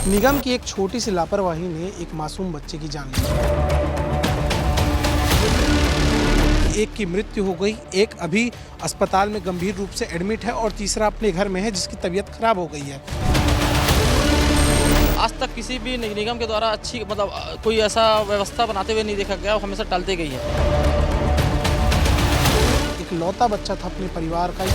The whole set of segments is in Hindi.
निगम की एक छोटी सी लापरवाही ने एक मासूम बच्चे की जान ली। एक की मृत्यु हो गई, एक अभी अस्पताल में गंभीर रूप से एडमिट है और तीसरा अपने घर में है जिसकी तबीयत खराब हो गई है। आज तक किसी भी निगम के द्वारा अच्छी कोई ऐसा व्यवस्था बनाते हुए नहीं देखा गया, हमेशा टालते गई है। एक लौता बच्चा था अपने परिवार का।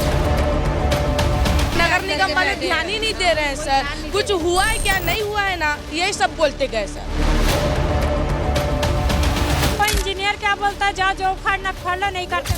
नगर निगम वाले ध्यान ही नहीं दे रहे हैं सर। कुछ हुआ है क्या, नहीं हुआ है ना, यही सब बोलते गए सर। कोई इंजीनियर क्या बोलता है, जाओ जो उखाड़ना फाड़ना नहीं करते।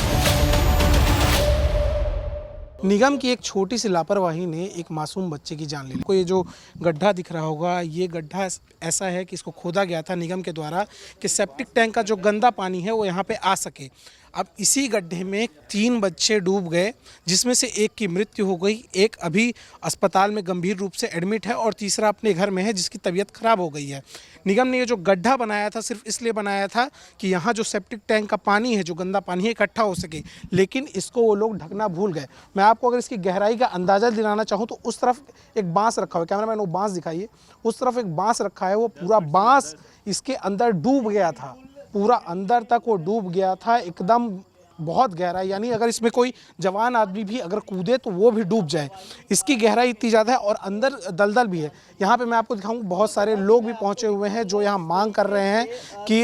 निगम की एक छोटी सी लापरवाही ने एक मासूम बच्चे की जान ली। को ये जो गड्ढा दिख रहा होगा, ये गड्ढा ऐसा है कि इसको खोदा गया था निगम के द्वारा कि सेप्टिक टैंक का जो गंदा पानी है वो यहाँ पे आ सके। अब इसी गड्ढे में 3 बच्चे डूब गए, जिसमें से एक की मृत्यु हो गई, एक अभी अस्पताल में गंभीर रूप से एडमिट है और तीसरा अपने घर में है जिसकी तबीयत खराब हो गई है। निगम ने ये जो गड्ढा बनाया था सिर्फ इसलिए बनाया था कि यहाँ जो सेप्टिक टैंक का पानी है, जो गंदा पानी है, इकट्ठा हो सके, लेकिन इसको वो लोग ढकना भूल गए। मैं आपको अगर इसकी गहराई का अंदाज़ा दिलाना चाहूँ तो उस तरफ एक बांस रखा हुआ है, कैमरामैन वो बांस दिखाइए, उस तरफ एक बांस रखा है, वो पूरा बांस इसके अंदर डूब गया था, पूरा अंदर तक वो डूब गया था, एकदम बहुत गहरा, यानी अगर इसमें कोई जवान आदमी भी अगर कूदे तो वो भी डूब जाए। इसकी गहराई इतनी ज़्यादा है और अंदर दलदल भी है। यहाँ पे मैं आपको दिखाऊँ, बहुत सारे लोग भी पहुँचे हुए हैं जो यहाँ मांग कर रहे हैं कि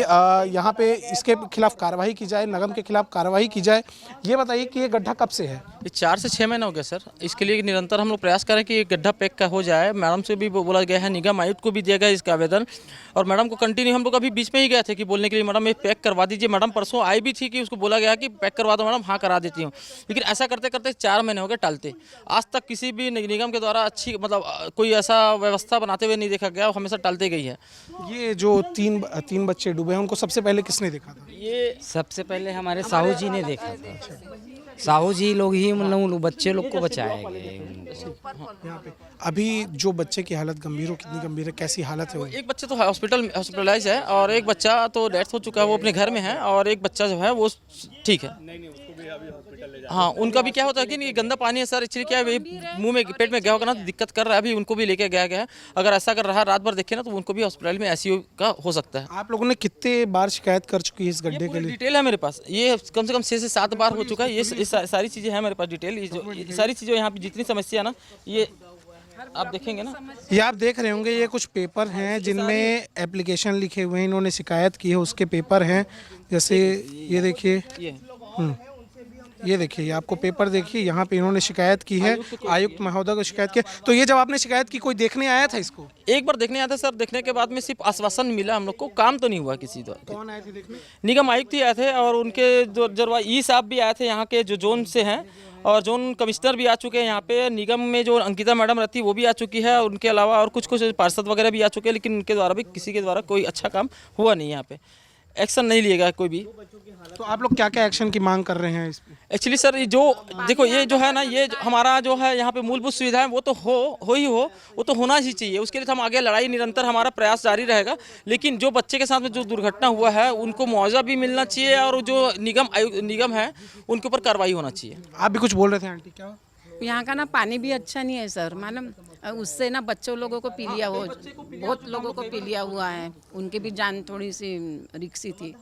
यहाँ पे इसके खिलाफ कार्रवाई की जाए, निगम के खिलाफ कार्रवाई की जाए। ये बताइए कि ये गड्ढा कब से है? ये 4 से 6 महीने हो गए सर। इसके लिए निरंतर हम लोग प्रयास करें कि ये गड्ढा पैक का हो जाए। मैडम से भी बोला गया है, निगम आयुक्त को भी दिया गया इसका आवेदन, और मैडम को कंटिन्यू हम लोग अभी बीच में ही गए थे कि बोलने के लिए, मैडम ये पैक करवा दीजिए। मैडम परसों आई भी थी कि उसको बोला गया कि पैक करवा दो मैडम, हाँ करा देती हूँ, लेकिन ऐसा करते करते 4 महीने हो गए टालते। आज तक किसी भी निगम के द्वारा अच्छी कोई ऐसा व्यवस्था बनाते हुए नहीं देखा गया, हमेशा टालते गई है। ये जो तीन बच्चे डूबे हैं, उनको सबसे पहले किसने देखा था? ये सबसे पहले हमारे साहू जी ने देखा था। साहू जी लोग ही मतलब बच्चे लोग को बचाए गए। यहाँ पे अभी जो बच्चे की हालत गंभीर हो, कितनी गंभीर है, कैसी हालत है वो? एक बच्चा तो हॉस्पिटलाइज है और एक बच्चा तो डेथ हो चुका है, वो अपने घर में है, और एक बच्चा जो है वो ठीक है। हाँ, उनका भी क्या होता है कि ये गंदा पानी है सर, एक्चुअली क्या है, मुंह में पेट में गया होगा ना तो दिक्कत कर रहा है। अभी उनको भी लेके गया गया है, अगर ऐसा कर रहा है रात भर देखे ना तो उनको भी हॉस्पिटल में ICU का हो सकता है। आप लोगों ने कितने बार शिकायत कर चुकी है इस गड्ढे के लिए? डिटेल है मेरे पास, ये कम से कम 6 से 7 बार हो चुका है। ये सारी चीज़ें हैं मेरे पास डिटेल, ये सारी चीज़ें यहाँ पे जितनी समस्या है ना, ये आप देखेंगे ना। ये आप देख रहे होंगे, ये कुछ पेपर हैं जिनमें एप्लीकेशन लिखे हुए हैं, इन्होंने शिकायत की है उसके पेपर हैं। जैसे ये देखिए, ये देखिए, ये आपको पेपर देखिए, यहाँ पे इन्होंने शिकायत की है, आयुक्त महोदय को शिकायत की। तो ये जब आपने शिकायत की, कोई देखने आया था इसको? एक बार देखने आया था सर, देखने के बाद में सिर्फ आश्वासन मिला हम लोग को, काम तो नहीं हुआ किसी द्वारा। कौन आए थे देखने? निगम आयुक्त ही आए थे, और उनके जो ई साहब भी आए थे यहाँ के, जो जोन से हैं, और जोन कमिश्नर भी आ चुके हैं यहाँ पे। निगम में जो अंकिता मैडम रहती है वो भी आ चुकी है, और उनके अलावा और कुछ पार्षद वगैरह भी आ चुके हैं, लेकिन उनके द्वारा भी किसी के द्वारा कोई अच्छा काम हुआ नहीं, यहाँ पे एक्शन नहीं लिएगा कोई भी। तो आप लोग क्या क्या एक्शन की मांग कर रहे हैं इस पे? एक्चुअली सर, ये जो देखो, ये जो है ना, ये हमारा जो है यहाँ पे मूलभूत सुविधाएं वो तो वो तो होना ही चाहिए। उसके लिए तो हम आगे लड़ाई, निरंतर हमारा प्रयास जारी रहेगा। लेकिन जो बच्चे के साथ में जो दुर्घटना हुआ है उनको मुआवजा भी मिलना चाहिए, और जो निगम है उनके ऊपर कार्रवाई होना चाहिए। आप भी कुछ बोल रहे थे आंटी, क्या? यहाँ का ना पानी भी अच्छा नहीं है सर, मालूम, उससे ना बच्चों लोगों को पीलिया हो, बहुत लोगों को पीलिया हुआ है, उनकी भी जान थोड़ी सी रिक्सी थी।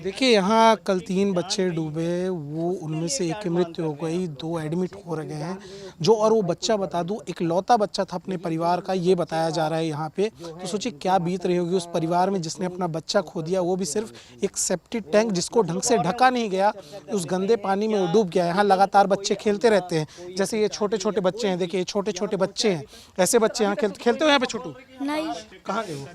देखिए, यहाँ कल 3 बच्चे डूबे, वो उनमें से एक की मृत्यु हो गई, 2 एडमिट हो रहे हैं। जो और वो बच्चा, बता दूं, एक लौता बच्चा था अपने परिवार का, ये बताया जा रहा है यहाँ पे। तो सोचिए क्या बीत रही होगी उस परिवार में जिसने अपना बच्चा खो दिया, वो भी सिर्फ एक सेप्टिक टैंक जिसको ढंग से ढका नहीं गया, उस गंदे पानी में वो डूब गया। यहाँ लगातार बच्चे खेलते रहते हैं, जैसे ये छोटे छोटे बच्चे हैं, देखिए छोटे छोटे बच्चे हैं, ऐसे बच्चे यहाँ खेलते हो यहाँ पे? छोटू नहीं, कहाँ गए हो?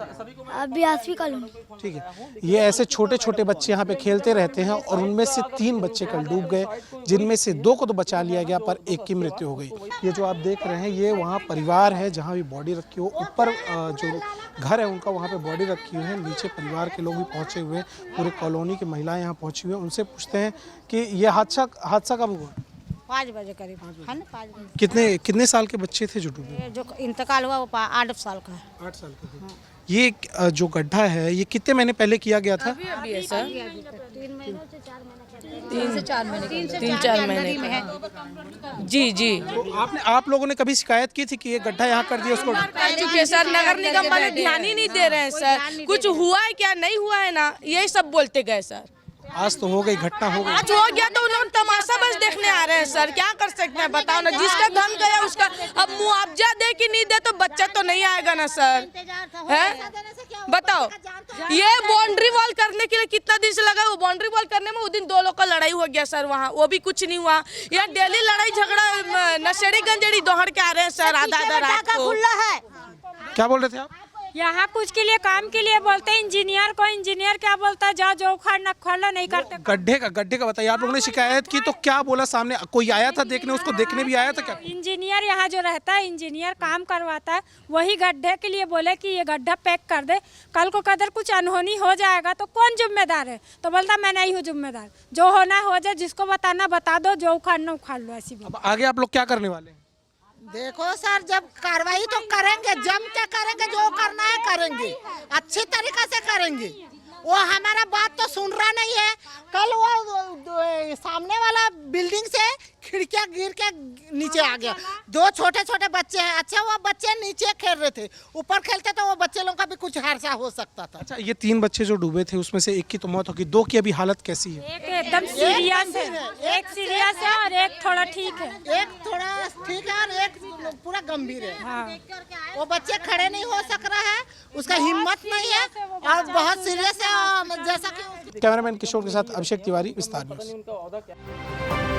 अभी 8वीं कॉलोनी। ठीक है, ये ऐसे छोटे छोटे बच्चे यहाँ पे खेलते रहते हैं, और उनमें से 3 बच्चे कल डूब गए, जिनमें से 2 को तो बचा लिया गया, पर एक की मृत्यु हो गई। ये जो आप देख रहे हैं, ये वहाँ परिवार है जहाँ भी बॉडी रखी हो, ऊपर जो घर है उनका, वहाँ पे बॉडी रखी हुई है, नीचे परिवार के लोग भी पहुँचे हुए हैं, पूरे कॉलोनी की महिलाएं यहाँ पहुँची हुई हैं। उनसे पूछते हैं कि ये हादसा कब हुआ? 5 बजे करीब है ना, 5 बजे। कितने साल के बच्चे थे जो डूबे? जो इंतकाल हुआ वो 8 साल का है। 8 साल का थे। ये जो गड्ढा है, ये कितने महीने पहले किया गया था? अभी है सर, 3 महीनों से 4 महीने तीन चार महीने में है। जी जी तो आप लोगों ने कभी शिकायत की थी कि ये गड्ढा यहाँ कर दिया उसको? कर चुके सर, नगर निगम वाले ध्यान ही नहीं दे रहे हैं सर। कुछ हुआ है क्या, नहीं हुआ है ना, यही सब बोलते गए सर। आज तो हो गई, घटना हो गई। आज हो गया तो उन्होंने तमाशा बस देखने आ रहे हैं सर, क्या कर सकते हैं बताओ ना। जिसका धन गया उसका अब मुआवजा दे कि नहीं दे तो बच्चा तो नहीं आएगा ना सर, है बताओ। ये बाउंड्री वॉल करने के लिए कितना दिन से लगा, वो बाउंड्री वॉल करने में उस दिन 2 लोग का लड़ाई हो गया सर वहाँ, वो भी कुछ नहीं हुआ। यहाँ डेली लड़ाई झगड़ा नशेड़ी गंजेड़ी दोहर के आ रहे हैं सर आधा रात को। क्या बोल रहे थे आप? यहाँ कुछ के लिए काम के लिए बोलते हैं इंजीनियर को, इंजीनियर क्या बोलता है जाओ जो उखाड़ न खोल नहीं करते। गड्ढे का बताइए, आप लोगों ने शिकायत की तो क्या बोला सामने? कोई आया था देखने, उसको देखने भी आया था क्या? इंजीनियर यहाँ जो रहता है, इंजीनियर काम करवाता है, वही गड्ढे के लिए बोले कि ये गड्ढा पैक कर दे, कल को कदर कुछ अनहोनी हो जाएगा तो कौन जिम्मेदार है? तो बोलता मैं नहीं हूँ जिम्मेदार, जो होना हो जाए, जिसको बताना बता दो, जो उखाड़ना उखाड़ लो। ऐसी अब आगे आप लोग क्या करने वाले हैं? देखो सर, जब कार्रवाई तो करेंगे, जम के करेंगे, जो करना है करेंगे, अच्छी तरीके से करेंगे। वो हमारा बात तो सुन रहा नहीं है। कल वो सामने वाला बिल्डिंग से खिड़कियां गिर के नीचे आ गया। 2 छोटे छोटे बच्चे हैं। अच्छा, वो बच्चे नीचे खेल रहे थे, ऊपर खेलते तो वो बच्चे लोगों का भी कुछ हादसा हो सकता था। अच्छा, ये 3 बच्चे जो डूबे थे उसमें से एक की तो मौत होगी, 2 की अभी हालत कैसी है? एक एकदम सीरियस है, एक सीरियस है और एक थोड़ा ठीक है। एक थोड़ा ठीक है और एक पूरा गंभीर है। हाँ। वो बच्चे खड़े नहीं हो सक रहा है, उसका हिम्मत नहीं है और बहुत सीरियस है। जैसा कि कैमरामैन किशोर के साथ अभिषेक तिवारी, विस्तार न्यूज़।